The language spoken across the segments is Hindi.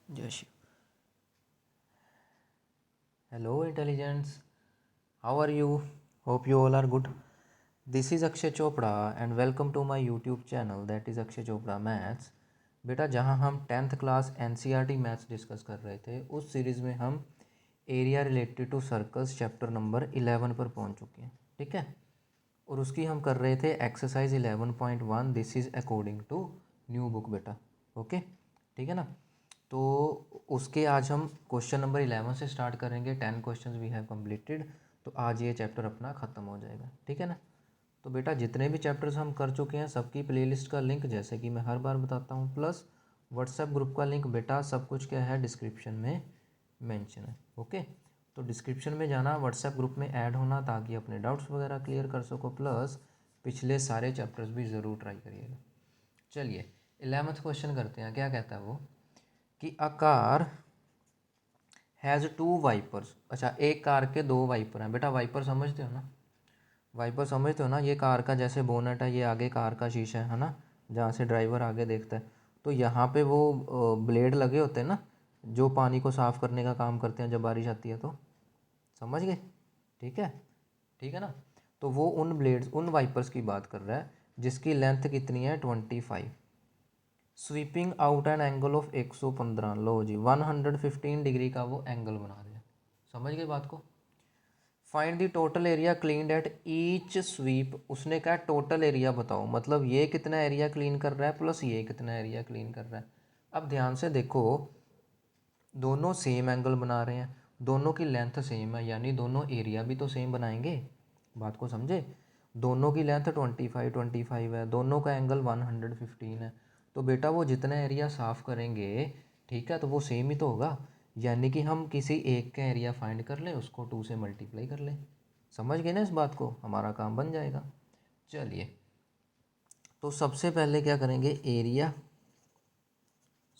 जय Shri. Hello, intelligence. How are you? Hope you all are good. This is Akshay Chopra and welcome to my YouTube channel that is Akshay Chopra Maths. बेटा जहाँ हम 10th class NCERT maths discuss कर रहे थे उस सीरीज़ में हम area related to circles chapter number 11 पर पहुँच चुके हैं, ठीक है। और उसकी हम कर रहे थे exercise 11.1 this is according to new book बेटा, ओके, ठीक है ना। तो उसके आज हम क्वेश्चन नंबर 11 से स्टार्ट करेंगे। 10 क्वेश्चंस वी हैव कंप्लीटेड, तो आज ये चैप्टर अपना ख़त्म हो जाएगा, ठीक है ना। तो बेटा जितने भी चैप्टर्स हम कर चुके हैं सबकी प्लेलिस्ट का लिंक जैसे कि मैं हर बार बताता हूँ, प्लस व्हाट्सएप ग्रुप का लिंक बेटा सब कुछ क्या है डिस्क्रिप्शन में मेंशन है, ओके। तो डिस्क्रिप्शन में जाना, व्हाट्सएप ग्रुप में ऐड होना ताकि अपने डाउट्स वगैरह क्लियर कर सको, प्लस पिछले सारे चैप्टर्स भी ज़रूर ट्राई करिएगा। चलिए 11th क्वेश्चन करते हैं। क्या कहता है वो कि अ कार हैज़ 2 वाइपर्स। अच्छा, एक कार के 2 वाइपर हैं। बेटा वाइपर समझते हो ना, वाइपर समझते हो ना, ये कार का जैसे बोनट है, ये आगे कार का शीशा है ना, जहाँ से ड्राइवर आगे देखता है। तो यहाँ पे वो ब्लेड लगे होते हैं ना जो पानी को साफ़ करने का काम करते हैं जब बारिश आती है, तो समझ गए, ठीक है, ठीक है ना। तो वो उन ब्लेड्स उन वाइपर्स की बात कर रहा है जिसकी लेंथ कितनी है 25, sweeping out an angle of 115। लो जी 115 डिग्री का वो एंगल बना रहे हैं, समझ गए बात को। Find the total area cleaned at each sweep. उसने कहा टोटल एरिया बताओ, मतलब ये कितना एरिया क्लीन कर रहा है प्लस ये कितना एरिया क्लीन कर रहा है। अब ध्यान से देखो, दोनों सेम एंगल बना रहे हैं, दोनों की लेंथ सेम है, यानी दोनों एरिया भी तो सेम बनाएंगे। बात को समझे, दोनों की लेंथ 25 है, दोनों का एंगल 115 है। तो बेटा वो जितना एरिया साफ़ करेंगे, ठीक है, तो वो सेम ही तो होगा। यानी कि हम किसी एक का एरिया फाइंड कर लें, उसको 2 से मल्टीप्लाई कर लें। समझ गए ना इस बात को, हमारा काम बन जाएगा। चलिए, तो सबसे पहले क्या करेंगे, एरिया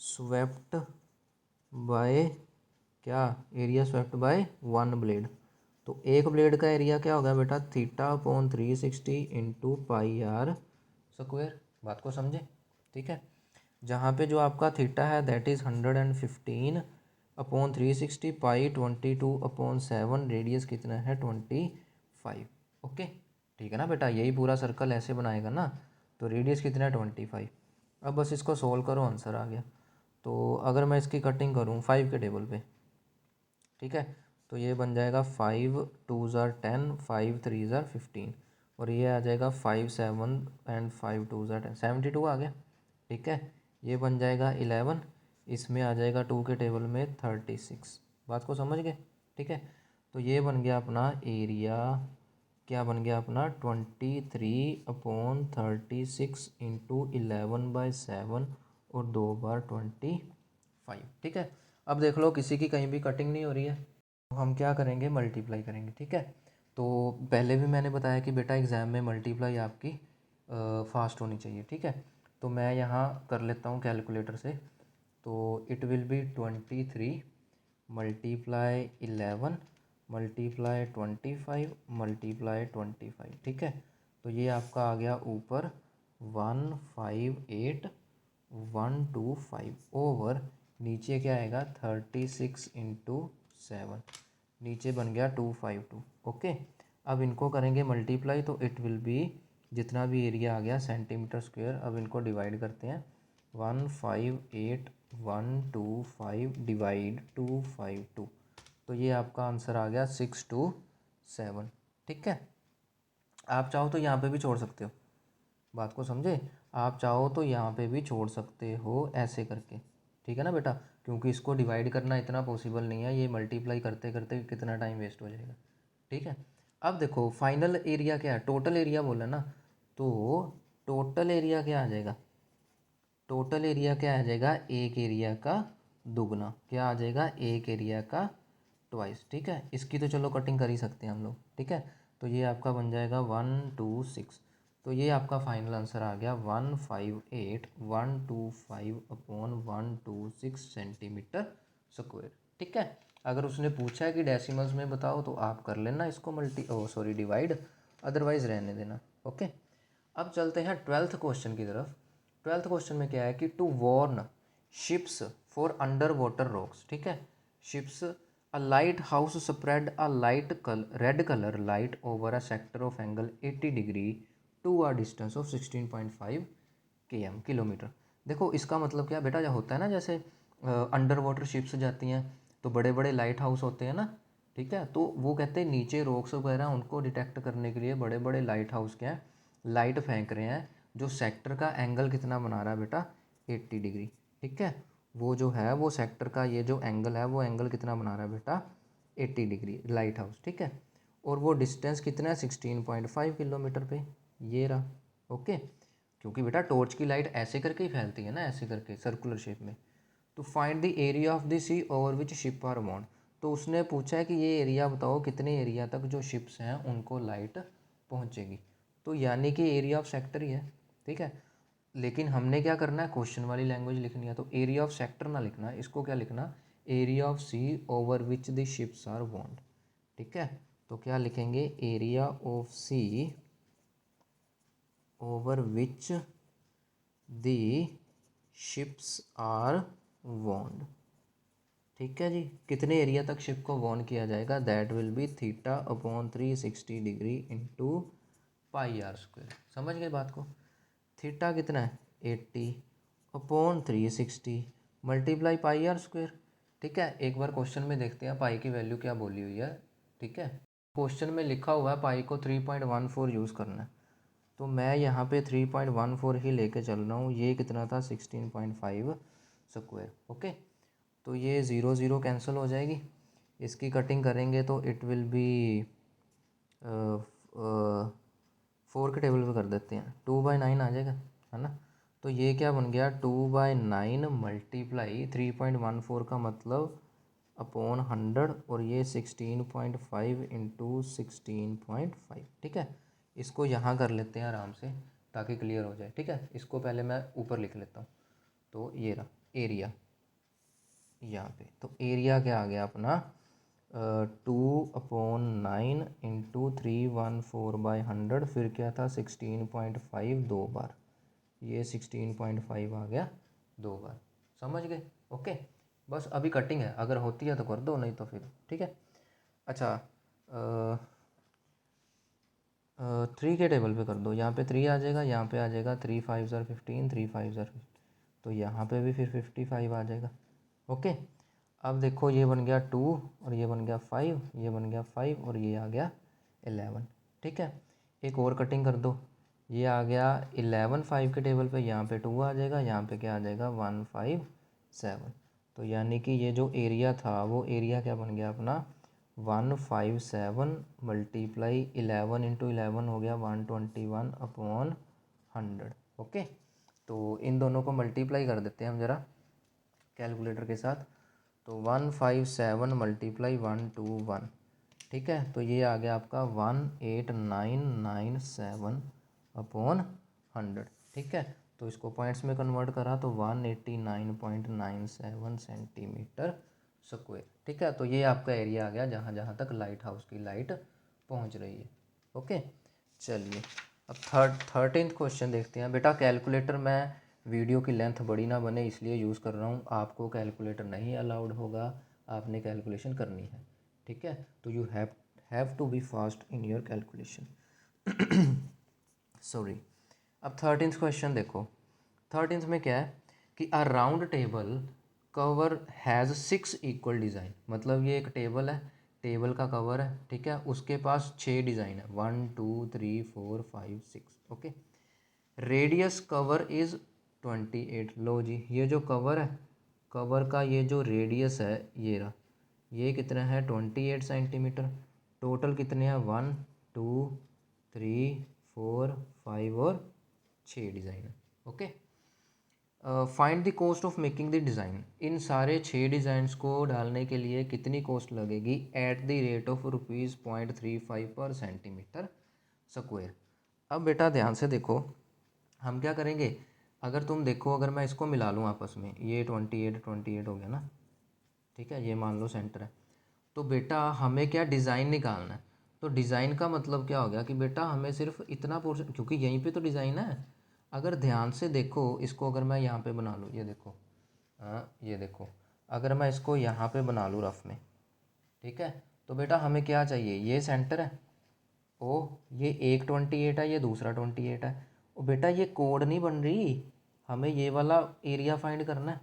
स्वेप्ट बाय, क्या, एरिया स्वेप्ट बाय 1 ब्लेड। तो एक ब्लेड का एरिया क्या होगा बेटा, θ/360 इंटू पाई आर स्क्वायर। बात को समझे, ठीक है। जहाँ पे जो आपका थीटा है दैट इज़ 115/360, पाई 22/7, रेडियस कितना है 25, ओके, ठीक है ना बेटा। यही पूरा सर्कल ऐसे बनाएगा ना, तो रेडियस कितना है 25। अब बस इसको सोल्व करो, आंसर आ गया। तो अगर मैं इसकी कटिंग करूँ 5 के टेबल पे, ठीक है, तो ये बन जाएगा 5 2 ज़ार 10, 5 3 ज़ार 15, और ये आ जाएगा 5 7 एंड 5 2 ज़ार 10, 72 आ गया, ठीक है। ये बन जाएगा 11, इसमें आ जाएगा 2 के टेबल में 36। बात को समझ गए, ठीक है। तो ये बन गया अपना एरिया, क्या बन गया अपना 23/36 इंटू 11/7 और 2 बार 25, ठीक है। अब देख लो किसी की कहीं भी कटिंग नहीं हो रही है, तो हम क्या करेंगे, मल्टीप्लाई करेंगे, ठीक है। तो पहले भी मैंने बताया कि बेटा एग्ज़ाम में मल्टीप्लाई आपकी फास्ट होनी चाहिए, ठीक है। तो मैं यहाँ कर लेता हूँ कैलकुलेटर से। तो it will be 23 multiply 11 multiply 25 multiply 25, ठीक है। तो ये आपका आ गया ऊपर 158,125 ओवर, नीचे क्या आएगा 36 इंटू 7, नीचे बन गया 252, ओके। अब इनको करेंगे मल्टीप्लाई, तो इट विल बी, जितना भी एरिया आ गया सेंटीमीटर स्क्वायर, अब इनको डिवाइड करते हैं। 158,125 डिवाइड 252, तो ये आपका आंसर आ गया 627, ठीक है। आप चाहो तो यहाँ पे भी छोड़ सकते हो, बात को समझे, आप चाहो तो यहाँ पे भी छोड़ सकते हो ऐसे करके, ठीक है ना बेटा, क्योंकि इसको डिवाइड करना इतना पॉसिबल नहीं है, ये मल्टीप्लाई करते करते कितना टाइम वेस्ट हो जाएगा, ठीक है। अब देखो फाइनल एरिया क्या है, टोटल एरिया बोला ना, तो टोटल एरिया क्या आ जाएगा, टोटल एरिया क्या आ जाएगा, एक एरिया का दुगना, क्या आ जाएगा, एक एरिया का ट्वाइस, ठीक है। इसकी तो चलो कटिंग कर ही सकते हैं हम लोग, ठीक है। तो ये आपका बन जाएगा 126, तो ये आपका फाइनल आंसर आ गया 158,125/126 सेंटीमीटर स्क्वायर, ठीक है। अगर उसने पूछा है कि डेसिमल्स में बताओ तो आप कर लेना इसको डिवाइड, अदरवाइज रहने देना, ओके। अब चलते हैं 12th क्वेश्चन की तरफ। 12th क्वेश्चन में क्या है कि to warn ships for under water rocks, ठीक है। Ships a lighthouse spread a light red colour light over a sector of angle 80 degree to a distance of 16.5 km kilometre. देखो इसका मतलब क्या बेटा, जो होता है ना, जैसे अंडर वाटर शिप्स जाती हैं तो बड़े बड़े लाइट हाउस होते हैं ना, ठीक है। तो वो कहते हैं नीचे रॉक्स वगैरह उनको डिटेक्ट करने के लिए बड़े बड़े लाइट हाउस क्या है, लाइट फेंक रहे हैं, जो सेक्टर का एंगल कितना बना रहा है बेटा, 80 डिग्री, ठीक है। वो जो है वो सेक्टर का ये जो एंगल है वो एंगल कितना बना रहा है बेटा, 80 डिग्री लाइट हाउस, ठीक है। और वो डिस्टेंस कितना है, 16.5 किलोमीटर पे, ये रहा। ओके, क्योंकि बेटा टॉर्च की लाइट ऐसे करके ही फैलती है ना, ऐसे करके सर्कुलर शेप में। तो find the area of the sea over which ship are warn. तो उसने पूछा है कि ये एरिया बताओ कितने एरिया तक जो शिप्स हैं उनको लाइट पहुंचेगी। तो यानी कि एरिया ऑफ सेक्टर ही है, ठीक है। लेकिन हमने क्या करना है, क्वेश्चन वाली लैंग्वेज लिखनी है, तो एरिया ऑफ सेक्टर ना लिखना, इसको क्या लिखना, area of sea over which the ships are warn, ठीक है। तो क्या लिखेंगे, area of sea over which the ships are warned, ठीक है जी। कितने एरिया तक शिप को वॉर्न किया जाएगा, that will be theta upon 360 degree into pi r square. समझ गए बात को। थीटा कितना है 80 upon 360 multiply pi r square, ठीक है। एक बार क्वेश्चन में देखते हैं पाई की वैल्यू क्या बोली हुई है, ठीक है। क्वेश्चन में लिखा हुआ है पाई को 3.14 यूज़ करना है, तो मैं यहाँ पे 3.14 ही लेके चल रहा हूँ। ये कितना था, 16.5 स्क्वायर, ओके। तो ये ज़ीरो ज़ीरो कैंसिल हो जाएगी, इसकी कटिंग करेंगे तो इट विल बी 4 के टेबल पे कर देते हैं, 2/9 आ जाएगा, है ना। तो ये क्या बन गया, 2/9 मल्टीप्लाई 3.14 का मतलब अपॉन 100, और ये 16.5 इंटू 16.5, ठीक है। इसको यहाँ कर लेते हैं आराम से ताकि क्लियर हो जाए, ठीक है। इसको पहले मैं ऊपर लिख लेता हूँ, तो ये रहा एरिया यहाँ पे। तो एरिया क्या आ गया अपना, 2/9 इंटू 314/100, फिर क्या था 16.5 दो बार, ये 16.5 आ गया दो बार। समझ गए, ओके। बस अभी कटिंग है, अगर होती है तो कर दो, नहीं तो फिर ठीक है। अच्छा, 3 के टेबल पे कर दो, यहाँ पे 3 आ जाएगा, यहाँ पे आ जाएगा 3 5 ज़ार 15, 3 5 ज़ार 15, तो यहाँ पे भी फिर 55 आ जाएगा, ओके। अब देखो ये बन गया 2 और ये बन गया 5, ये बन गया 5 और ये आ गया 11, ठीक है। एक और कटिंग कर दो, ये आ गया 11 5 के टेबल पे, यहाँ पे 2 आ जाएगा, यहाँ पे क्या आ जाएगा 157। तो यानी कि ये जो एरिया था वो एरिया क्या बन गया अपना 157 मल्टीप्लाई 11 इंटू 11 हो गया 121/100, ओके। तो इन दोनों को मल्टीप्लाई कर देते हैं हम ज़रा कैलकुलेटर के साथ, तो 157 मल्टीप्लाई 121, ठीक है। तो ये आ गया आपका 18997/100, ठीक है। तो इसको पॉइंट्स में कन्वर्ट करा तो 189.97 सेंटीमीटर स्क्वायर, ठीक है। तो ये आपका एरिया आ गया जहाँ जहाँ तक लाइट हाउस की लाइट पहुँच रही है, ओके। चलिए अब 13th क्वेश्चन देखते हैं। बेटा कैलकुलेटर मैं वीडियो की लेंथ बड़ी ना बने इसलिए यूज़ कर रहा हूँ, आपको कैलकुलेटर नहीं अलाउड होगा, आपने कैलकुलेशन करनी है, ठीक है। तो you have to be fast in your calculation, sorry. अब 13th क्वेश्चन देखो, 13th में क्या है कि a round table cover has 6 equal design, मतलब ये एक टेबल है, टेबल का कवर है, ठीक है। उसके पास 6 डिज़ाइन है, 1 2 3 4 5 6, ओके। रेडियस कवर इज़ 28, लो जी ये जो कवर है, कवर का ये जो रेडियस है ये रहा, ये कितना है 28 सेंटीमीटर। टोटल कितने हैं 1 2 3 4 5 और 6 डिज़ाइन है, okay. Find the cost of making the design, इन सारे 6 डिज़ाइंस को डालने के लिए कितनी कॉस्ट लगेगी, एट द रेट ऑफ ₹0.35/सेंटीमीटर स्क्वायर। अब बेटा ध्यान से देखो, हम क्या करेंगे, अगर तुम देखो अगर मैं इसको मिला लूँ आपस में, ये 28 हो गया ना, ठीक है, ये मान लो सेंटर है। तो बेटा हमें क्या डिज़ाइन निकालना है, तो डिज़ाइन का मतलब क्या हो गया कि बेटा हमें सिर्फ इतना पोर्शन, क्योंकि यहीं पे तो डिज़ाइन है। अगर ध्यान से देखो इसको, अगर मैं यहाँ पे बना लूँ, ये देखो हाँ ये देखो, अगर मैं इसको यहाँ पे बना लूँ रफ में, ठीक है, तो बेटा हमें क्या चाहिए, ये सेंटर है ओ, ये एक 28 है, ये दूसरा 28 है। ओ बेटा ये कोड नहीं बन रही, हमें ये वाला एरिया फाइंड करना है।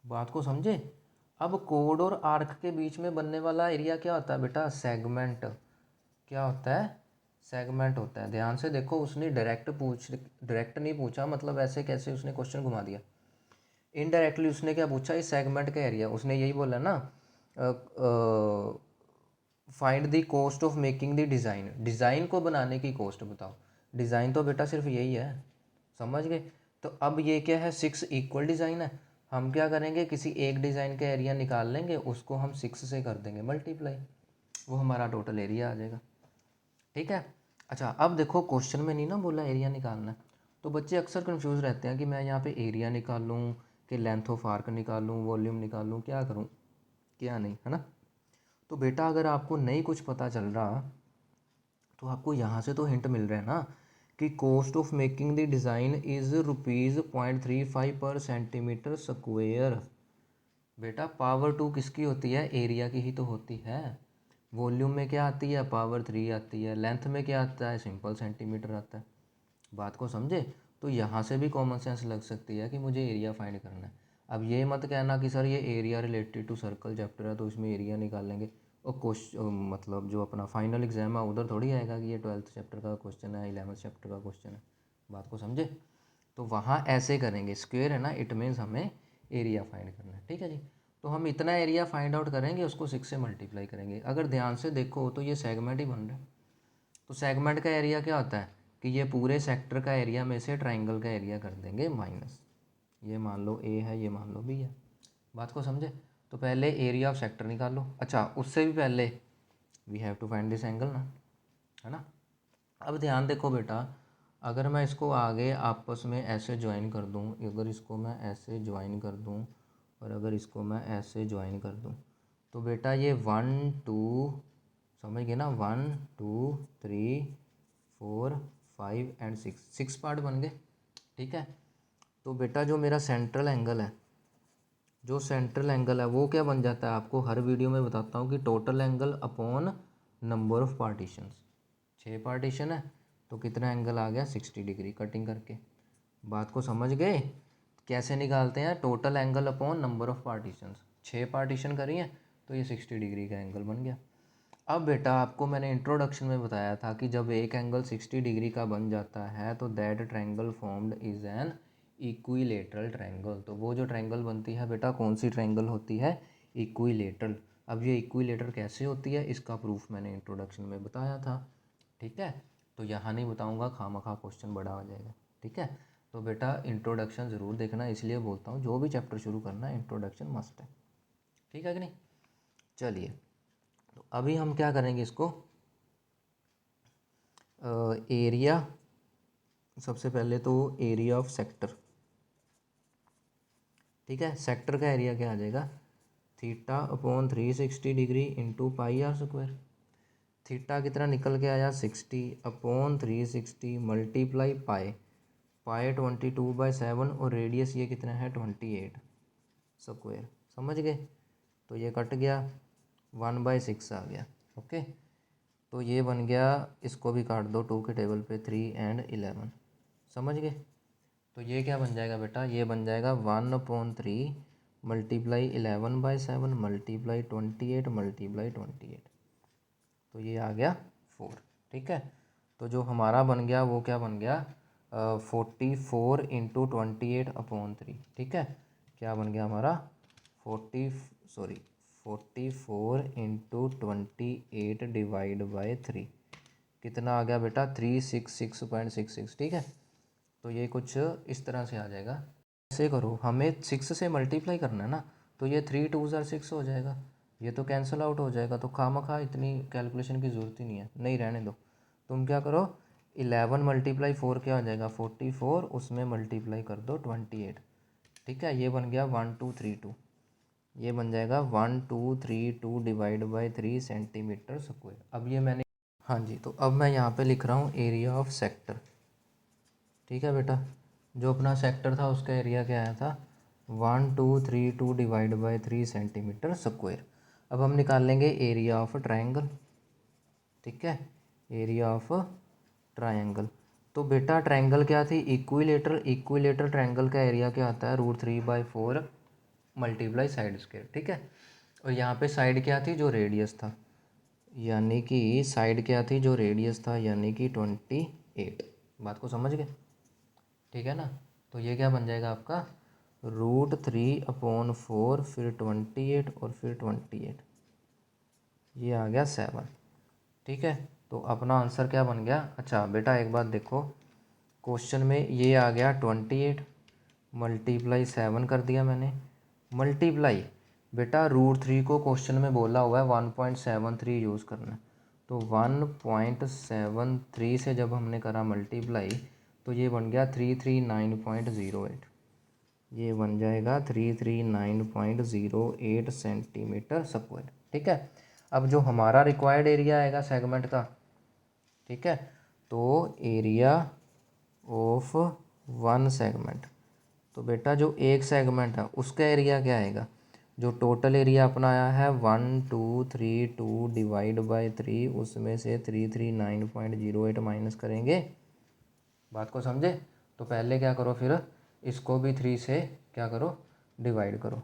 बात को समझे। अब कोड और आर्क के बीच में बनने वाला एरिया क्या होता है बेटा, सेगमेंट। क्या होता है, सेगमेंट होता है। ध्यान से देखो, उसने डायरेक्ट नहीं पूछा, मतलब ऐसे कैसे उसने क्वेश्चन घुमा दिया। इनडायरेक्टली उसने क्या पूछा, इस सेगमेंट का एरिया, उसने यही बोला ना, find the cost of making the design, design को बनाने की कॉस्ट बताओ। डिज़ाइन तो बेटा सिर्फ यही है, समझ गए। तो अब ये क्या है, 6 इक्वल डिज़ाइन है। हम क्या करेंगे, किसी एक डिज़ाइन का एरिया निकाल लेंगे, उसको हम 6 से कर देंगे मल्टीप्लाई, वो हमारा टोटल एरिया आ जाएगा। ठीक है। अच्छा अब देखो, क्वेश्चन में नहीं ना बोला एरिया निकालना है, तो बच्चे अक्सर कंफ्यूज रहते हैं कि मैं यहाँ पे एरिया निकालूँ कि लेंथ ऑफ आर्क निकालूँ, वॉल्यूम निकालूँ, क्या करूँ क्या नहीं, है ना। तो बेटा अगर आपको नहीं कुछ पता चल रहा, तो आपको यहाँ से तो हिंट मिल रहा है ना कि cost of making the design is ₹0.35 पर सेंटीमीटर स्क्वेयर। बेटा पावर 2 किसकी होती है, एरिया की ही तो होती है। वॉल्यूम में क्या आती है, पावर 3 आती है। लेंथ में क्या आता है, सिंपल सेंटीमीटर आता है। बात को समझे। तो यहाँ से भी कॉमन सेंस लग सकती है कि मुझे एरिया फाइंड करना है। अब ये मत कहना कि सर ये area related to circle chapter है तो इसमें एरिया निकालेंगे, और क्वेश्चन मतलब जो अपना फाइनल एग्जाम है उधर थोड़ी आएगा कि ये 12th चैप्टर का क्वेश्चन है, 11th चैप्टर का क्वेश्चन है। बात को समझे। तो वहाँ ऐसे करेंगे, स्क्वायर है ना, इट मीन्स हमें एरिया फाइंड करना है। ठीक है जी। तो हम इतना एरिया फाइंड आउट करेंगे, उसको 6 से मल्टीप्लाई करेंगे। अगर ध्यान से देखो तो ये सेगमेंट ही बन रहा है। तो सेगमेंट का एरिया क्या होता है कि ये पूरे सेक्टर का एरिया में से ट्राइंगल का एरिया कर देंगे माइनस, ये मान लो ए है, ये मान लो बी है। बात को समझे। तो पहले एरिया ऑफ सेक्टर निकालो। अच्छा उससे भी पहले we have to find this angle ना, है ना। अब ध्यान देखो बेटा, अगर मैं इसको आगे आपस में ऐसे ज्वाइन कर दूं, अगर इसको मैं ऐसे ज्वाइन कर दूं और अगर इसको मैं ऐसे ज्वाइन कर दूं, तो बेटा ये 1 2, समझ गए ना, 1 2 3 4 5 एंड 6 पार्ट बन गए। ठीक है। तो बेटा जो मेरा सेंट्रल एंगल है, जो सेंट्रल एंगल है वो क्या बन जाता है, आपको हर वीडियो में बताता हूँ कि total angle upon number of partitions. 6 partition है तो कितना एंगल आ गया, 60 डिग्री कटिंग करके। बात को समझ गए। कैसे निकालते हैं, total angle upon number of partitions. 6 partition करी है तो ये 60 डिग्री का एंगल बन गया। अब बेटा आपको मैंने इंट्रोडक्शन में बताया था कि जब एक एंगल 60 डिग्री का बन जाता है तो that triangle formed is an equilateral triangle. तो वो जो ट्रायंगल बनती है बेटा, कौन सी ट्रायंगल होती है, इक्विलेटरल। अब ये इक्विलेटर कैसे होती है, इसका प्रूफ मैंने इंट्रोडक्शन में बताया था। ठीक है। तो यहाँ नहीं बताऊँगा, खामखा क्वेश्चन बड़ा हो जाएगा। ठीक है। तो बेटा इंट्रोडक्शन ज़रूर देखना, इसलिए बोलता हूँ जो भी चैप्टर शुरू करना है इंट्रोडक्शन मस्ट है। ठीक है कि नहीं। चलिए, तो अभी हम क्या करेंगे, इसको एरिया, सबसे पहले तो एरिया ऑफ सेक्टर। ठीक है। सेक्टर का एरिया क्या आ जाएगा, theta upon 360 degree into pi r square. Theta कितना निकल के आया, 60 अपॉन 360 मल्टीप्लाई पाई, पाई 22/7 और रेडियस ये कितना है 28 स्क्वायर। समझ गए। तो ये कट गया, 1/6 आ गया। ओके। तो ये बन गया, इसको भी काट दो 2 के टेबल पे, 3 एंड 11। समझ गए। तो ये क्या बन जाएगा बेटा, ये बन जाएगा 1/3 मल्टीप्लाई 11/7 मल्टीप्लाई 28 मल्टीप्लाई 28। तो ये आ गया 4। ठीक है। तो जो हमारा बन गया वो क्या बन गया, 44 इंटू 28/3। ठीक है। क्या बन गया हमारा, 44 इंटू 28 डिवाइड बाई 3, कितना आ गया बेटा, 366.66। ठीक है। तो ये कुछ इस तरह से आ जाएगा। ऐसे करो, हमें 6 से मल्टीप्लाई करना है ना, तो ये 3 2 6 हो जाएगा, ये तो कैंसिल आउट हो जाएगा। तो खामखा इतनी कैलकुलेशन की ज़रूरत ही नहीं है, नहीं रहने दो। तुम क्या करो, 11 मल्टीप्लाई 4 क्या हो जाएगा 44, उसमें मल्टीप्लाई कर दो 28। ठीक है। ये बन गया 1232, ये बन जाएगा 1232 डिवाइड बाई 3 सेंटीमीटर स्क्वायर। अब ये मैंने, हाँ जी, तो अब मैं यहाँ पे लिख रहा हूँ एरिया ऑफ सेक्टर। ठीक है बेटा, जो अपना सेक्टर था उसका एरिया क्या आया था, 1232 डिवाइड बाई 3 सेंटीमीटर स्क्वायर। अब हम निकाल लेंगे एरिया ऑफ ट्रायंगल, ठीक है, एरिया ऑफ ट्रायंगल। तो बेटा ट्रायंगल क्या थी, इक्विलेटरल, इक्विलेटरल ट्रायंगल का एरिया क्या आता है, √3/4 मल्टीप्लाई साइड स्क्वायर, ठीक है। और यहाँ पे साइड क्या थी, जो रेडियस था, यानी कि साइड क्या थी, जो रेडियस था, यानी कि 28। बात को समझ गए, ठीक है ना। तो ये क्या बन जाएगा आपका, √3/4 फिर 28 और फिर 28, ये आ गया 7, ठीक है। तो अपना आंसर क्या बन गया। अच्छा बेटा एक बात देखो, क्वेश्चन में ये आ गया 28 मल्टीप्लाई 7 कर दिया मैंने, मल्टीप्लाई बेटा √3 को क्वेश्चन में बोला हुआ है 1.73 यूज़ करना है, तो 1.73 से जब हमने करा मल्टीप्लाई तो ये बन गया 339.08, ये बन जाएगा 339.08 सेंटीमीटर स्क्वायर, ठीक है। अब जो हमारा रिक्वायर्ड एरिया आएगा सेगमेंट का, ठीक है, तो एरिया ऑफ वन सेगमेंट, तो बेटा जो एक सेगमेंट है उसका एरिया क्या आएगा, जो टोटल एरिया अपना आया है 1232 डिवाइड बाई 3, उसमें से 339.08 माइनस करेंगे। बात को समझे। तो पहले क्या करो, फिर इसको भी 3 से क्या करो, डिवाइड करो,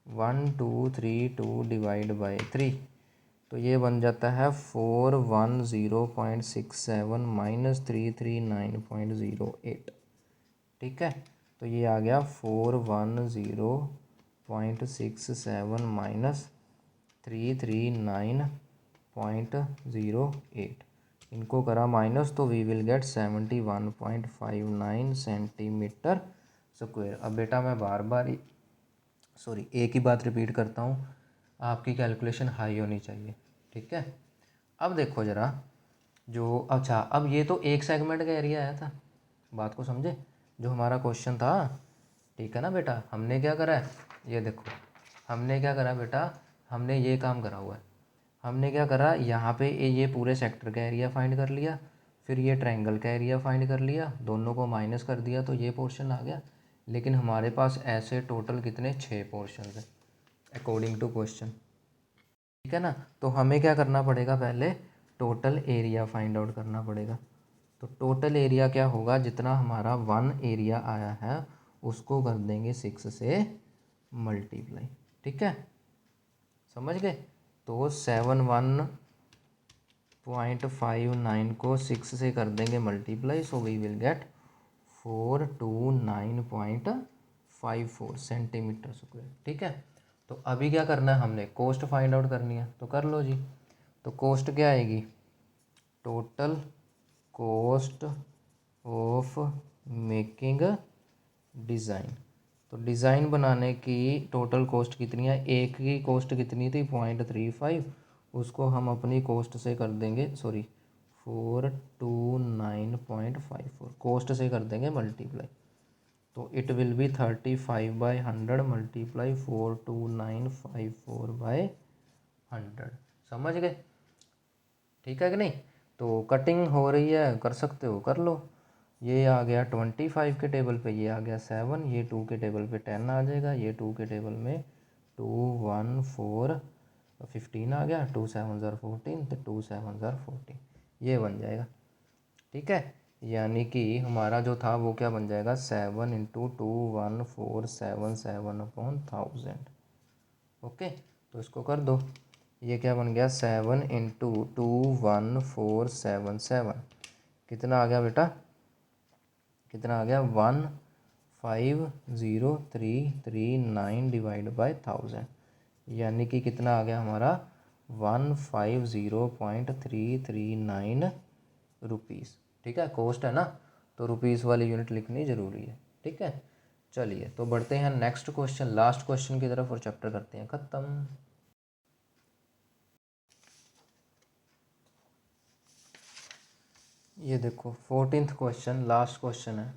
1232 डिवाइड बाई 3, तो ये बन जाता है 410.67 माइनस 339.08, ठीक है। तो ये आ गया 410.67 माइनस 339.08, इनको करा माइनस तो we will get 71.59 centimetre square. अब बेटा मैं बार बार एक ही बात रिपीट करता हूँ, आपकी कैलकुलेशन हाई होनी चाहिए, ठीक है। अब देखो ज़रा, जो अच्छा अब ये तो एक सेगमेंट का एरिया आया था, बात को समझे, जो हमारा क्वेश्चन था, ठीक है ना बेटा। हमने क्या करा है, ये देखो हमने क्या करा बेटा, हमने ये काम करा हुआ है, हमने क्या करा, यहाँ पे ये पूरे सेक्टर का एरिया फाइंड कर लिया, फिर ये ट्रायंगल का एरिया फाइंड कर लिया, दोनों को माइनस कर दिया तो ये पोर्शन आ गया। लेकिन हमारे पास ऐसे टोटल कितने, 6 पोर्शन हैं अकॉर्डिंग टू क्वेश्चन, ठीक है ना। तो हमें क्या करना पड़ेगा, पहले टोटल एरिया फाइंड आउट करना पड़ेगा। तो टोटल एरिया क्या होगा, जितना हमारा वन एरिया आया है उसको कर देंगे 6 से मल्टीप्लाई, ठीक है, समझ गए। तो 71.59 को 6 से कर देंगे multiply, so we will get 429.54 centimetre square, ठीक है। तो अभी क्या करना है, हमने कॉस्ट फाइंड आउट करनी है, तो कर लो जी। तो कॉस्ट क्या आएगी, total cost of making design. तो डिज़ाइन बनाने की टोटल कॉस्ट कितनी है, एक की कॉस्ट कितनी थी 0.35, उसको हम अपनी कॉस्ट से कर देंगे, सॉरी 429.54 कॉस्ट से कर देंगे मल्टीप्लाई, तो इट विल बी 35/100 मल्टीप्लाई 42954/100, समझ गए, ठीक है कि नहीं। तो कटिंग हो रही है, कर सकते हो कर लो। ये आ गया 25 के टेबल पे, ये आ गया 7, ये 2 के टेबल पे 10 आ जाएगा, ये 2 के टेबल में 2 1 4 15 आ गया, 2 7 14, तो 2 7 14 ये बन जाएगा, ठीक है। यानी कि हमारा जो था वो क्या बन जाएगा, 7 × 2 1 4 7 7/1000, ओके। तो इसको कर दो, ये क्या बन गया, 7 × 2 1 4 7 7, कितना आ गया बेटा, कितना आ गया, 150,339 डिवाइड बाय 1000, यानी कि कितना आ गया हमारा 150.339 रुपीज़, ठीक है। कॉस्ट है ना, तो रुपीज़ वाली यूनिट लिखनी ज़रूरी है, ठीक है। चलिए तो बढ़ते हैं नेक्स्ट क्वेश्चन, लास्ट क्वेश्चन की तरफ, और चैप्टर करते हैं ख़त्म। ये देखो 14th क्वेश्चन, लास्ट क्वेश्चन है।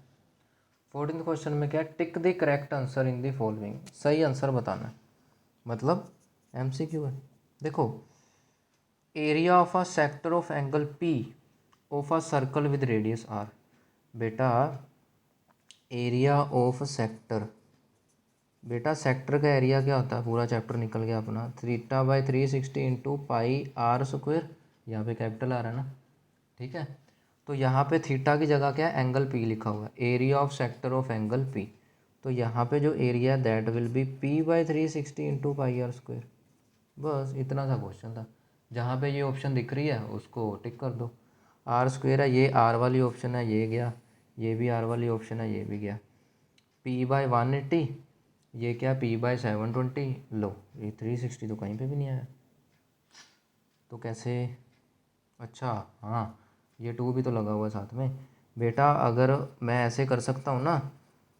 14th क्वेश्चन में क्या है, tick the correct answer in the following, सही आंसर बताना है, मतलब एमसीक्यू है। देखो, area of a sector of angle P of a circle with radius r, बेटा एरिया ऑफ सेक्टर बेटा सेक्टर का एरिया क्या होता है, पूरा चैप्टर निकल गया अपना, theta by 360 into pi r square, यहाँ पे कैपिटल आ रहा है ना, ठीक है। तो यहाँ पे थीटा की जगह क्या है, एंगल पी लिखा हुआ है, area of sector of angle P. तो यहाँ पे जो area that will be P by 360 into pi r square. बस इतना सा क्वेश्चन था। जहाँ पे ये ऑप्शन दिख रही है उसको टिक कर दो। आर स्क्वायर है, ये आर वाली ऑप्शन है, ये गया, ये भी आर वाली ऑप्शन है, ये भी गया। पी बाई 180, ये क्या, पी बाई 720, लो ये 360 तो कहीं पे भी नहीं आया, तो कैसे। अच्छा हाँ, ये 2 भी तो लगा हुआ है साथ में। बेटा अगर मैं ऐसे कर सकता हूँ ना,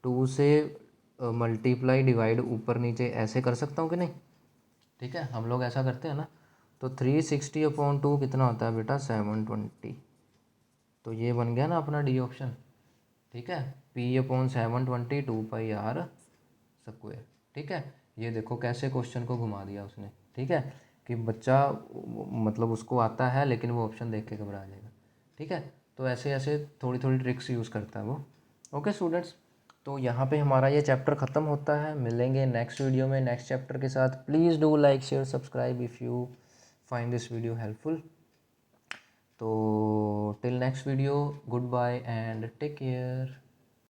2 से मल्टीप्लाई डिवाइड ऊपर नीचे ऐसे कर सकता हूँ कि नहीं, ठीक है, हम लोग ऐसा करते हैं ना। तो 360/2 कितना होता है बेटा, 720। तो ये बन गया ना अपना डी ऑप्शन, ठीक है। P/720 2πr स्क्वायर, ठीक है। ये देखो कैसे क्वेश्चन को घुमा दिया उसने, ठीक है, कि बच्चा मतलब उसको आता है लेकिन वो ऑप्शन देख के घबरा जाएगा, ठीक है। तो ऐसे ऐसे थोड़ी थोड़ी ट्रिक्स यूज़ करता है वो। ओके स्टूडेंट्स, तो यहाँ पे हमारा ये चैप्टर ख़त्म होता है। मिलेंगे नेक्स्ट वीडियो में नेक्स्ट चैप्टर के साथ। Please do like share subscribe if you find this video helpful. तो till next video, goodbye and take care.